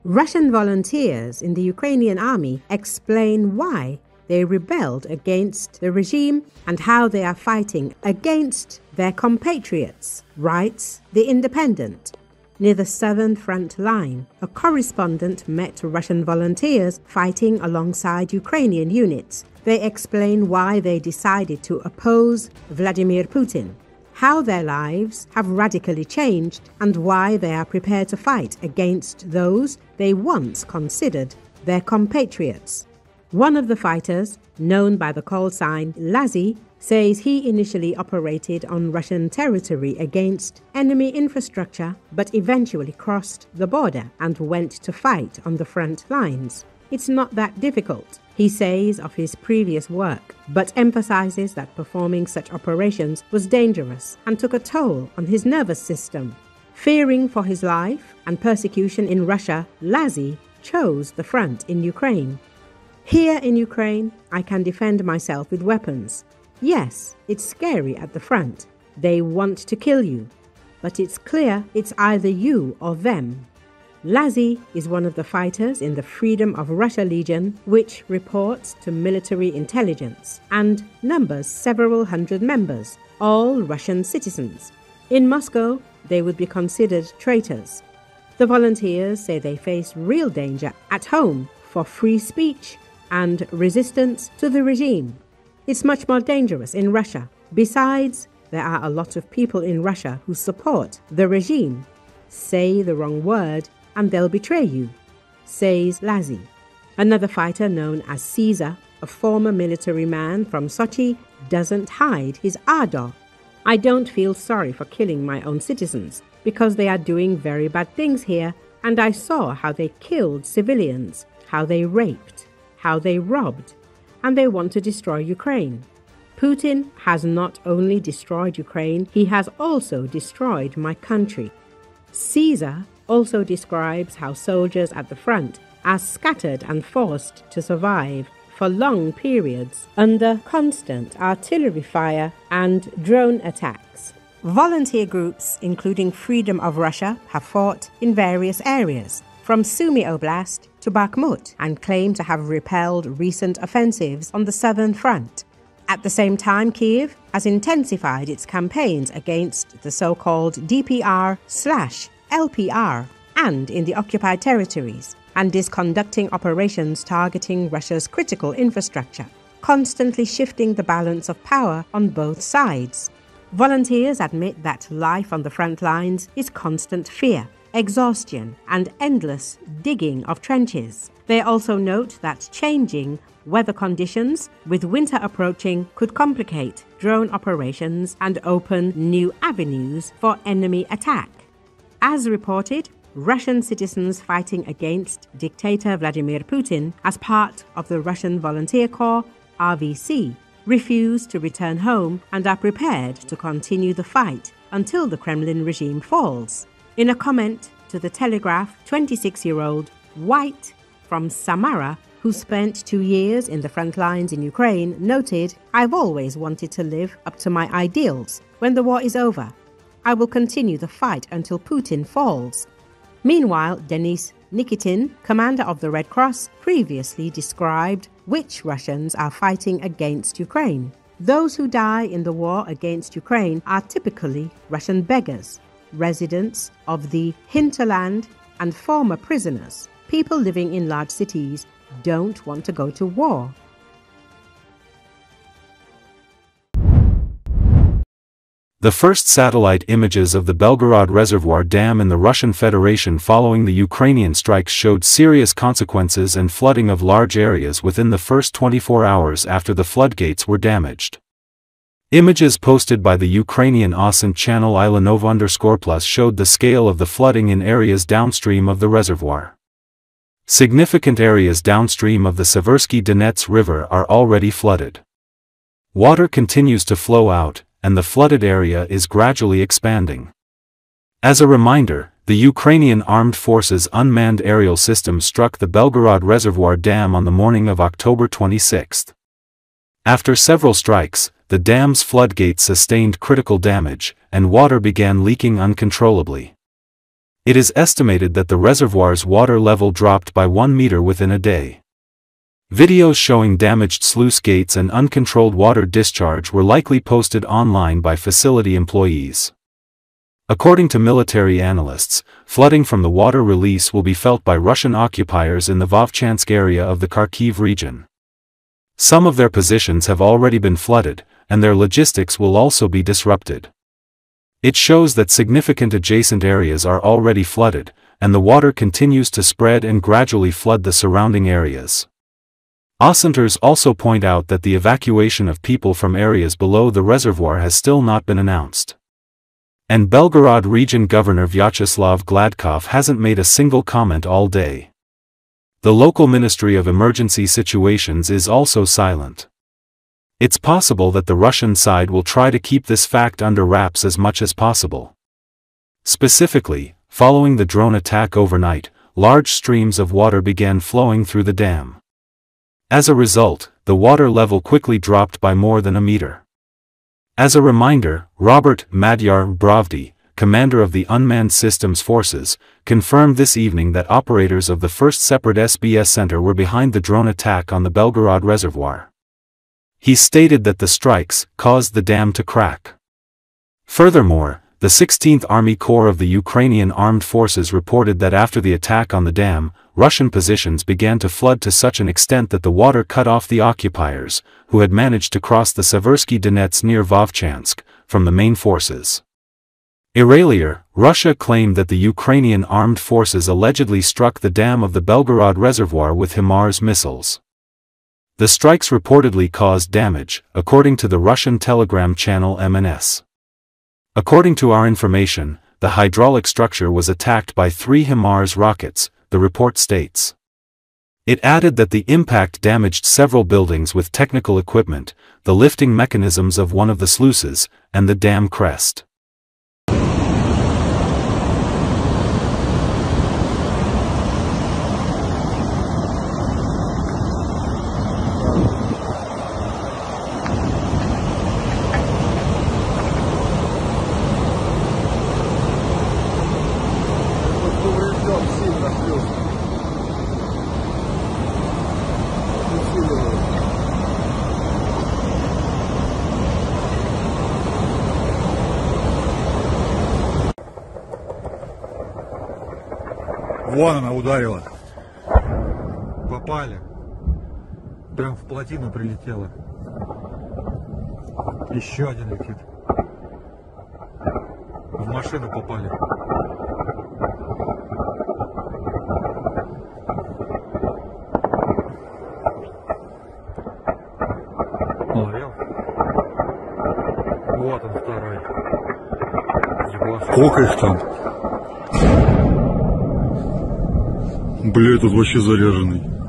Russian volunteers in the Ukrainian army explain why they rebelled against the regime and how they are fighting against their compatriots, writes The Independent. Near the southern front line, a correspondent met Russian volunteers fighting alongside Ukrainian units. They explain why they decided to oppose Vladimir Putin, how their lives have radically changed, and why they are prepared to fight against those they once considered their compatriots. One of the fighters, known by the call sign Lazzi, says he initially operated on Russian territory against enemy infrastructure, but eventually crossed the border and went to fight on the front lines. It's not that difficult, he says of his previous work, but emphasizes that performing such operations was dangerous and took a toll on his nervous system. Fearing for his life and persecution in Russia, Lazzi chose the front in Ukraine. Here in Ukraine, I can defend myself with weapons. Yes, it's scary at the front. They want to kill you. But it's clear it's either you or them. Lazzi is one of the fighters in the Freedom of Russia Legion, which reports to military intelligence and numbers several hundred members, all Russian citizens. In Moscow, they would be considered traitors. The volunteers say they face real danger at home for free speech and resistance to the regime. It's much more dangerous in Russia. Besides, there are a lot of people in Russia who support the regime. Say the wrong word and they'll betray you, says Lazzi. Another fighter known as Caesar, a former military man from Sochi, doesn't hide his ardor. I don't feel sorry for killing my own citizens because they are doing very bad things here, and I saw how they killed civilians, how they raped, how they robbed, and they want to destroy Ukraine. Putin has not only destroyed Ukraine, he has also destroyed my country. Caesar also describes how soldiers at the front are scattered and forced to survive for long periods under constant artillery fire and drone attacks. Volunteer groups, including Freedom of Russia, have fought in various areas, from Sumy Oblast to Bakhmut, and claim to have repelled recent offensives on the southern front. At the same time, Kiev has intensified its campaigns against the so-called DPR/LPR and in the occupied territories, and is conducting operations targeting Russia's critical infrastructure, constantly shifting the balance of power on both sides. Volunteers admit that life on the front lines is constant fear, exhaustion, and endless digging of trenches. They also note that changing weather conditions, with winter approaching, could complicate drone operations and open new avenues for enemy attack. As reported, Russian citizens fighting against dictator Vladimir Putin as part of the Russian Volunteer Corps, RVC, refuse to return home and are prepared to continue the fight until the Kremlin regime falls. In a comment to the Telegraph, 26-year-old White from Samara, who spent 2 years in the front lines in Ukraine, noted, "I've always wanted to live up to my ideals. When the war is over, I will continue the fight until Putin falls." Meanwhile, Denis Nikitin, commander of the Red Cross, previously described which Russians are fighting against Ukraine. Those who die in the war against Ukraine are typically Russian beggars, residents of the hinterland, and former prisoners. People living in large cities don't want to go to war. The first satellite images of the Belgorod Reservoir Dam in the Russian Federation following the Ukrainian strikes showed serious consequences and flooding of large areas within the first 24 hours after the floodgates were damaged. Images posted by the Ukrainian OSINT channel Ilanov_plus showed the scale of the flooding in areas downstream of the reservoir. Significant areas downstream of the Seversky Donets River are already flooded. Water continues to flow out, and the flooded area is gradually expanding. As a reminder, the Ukrainian Armed Forces unmanned aerial system struck the Belgorod Reservoir Dam on the morning of October 26. After several strikes, the dam's floodgates sustained critical damage, and water began leaking uncontrollably. It is estimated that the reservoir's water level dropped by 1 meter within a day. Videos showing damaged sluice gates and uncontrolled water discharge were likely posted online by facility employees. According to military analysts, flooding from the water release will be felt by Russian occupiers in the Vovchansk area of the Kharkiv region. Some of their positions have already been flooded, and their logistics will also be disrupted. It shows that significant adjacent areas are already flooded, and the water continues to spread and gradually flood the surrounding areas. Ossenters also point out that the evacuation of people from areas below the reservoir has still not been announced. And Belgorod Region Governor Vyacheslav Gladkov hasn't made a single comment all day. The local Ministry of Emergency Situations is also silent. It's possible that the Russian side will try to keep this fact under wraps as much as possible. Specifically, following the drone attack overnight, large streams of water began flowing through the dam. As a result, the water level quickly dropped by more than a meter. As a reminder, Robert Madyar Brovdi, commander of the Unmanned Systems Forces, confirmed this evening that operators of the 1st Separate SBS Center were behind the drone attack on the Belgorod Reservoir. He stated that the strikes caused the dam to crack. Furthermore, the 16th Army Corps of the Ukrainian Armed Forces reported that after the attack on the dam, Russian positions began to flood to such an extent that the water cut off the occupiers, who had managed to cross the Seversky Donets near Vovchansk, from the main forces. Earlier, Russia claimed that the Ukrainian armed forces allegedly struck the dam of the Belgorod Reservoir with HIMARS missiles. The strikes reportedly caused damage, according to the Russian telegram channel MNS. According to our information, the hydraulic structure was attacked by 3 HIMARS rockets, the report states. It added that the impact damaged several buildings with technical equipment, the lifting mechanisms of one of the sluices, and the dam crest. Вон она ударила. Попали. Прям в плотину прилетела. Еще один летит. В машину попали. Ловил. Вот он второй. Сколько их там? Бля, тут вообще заряженный.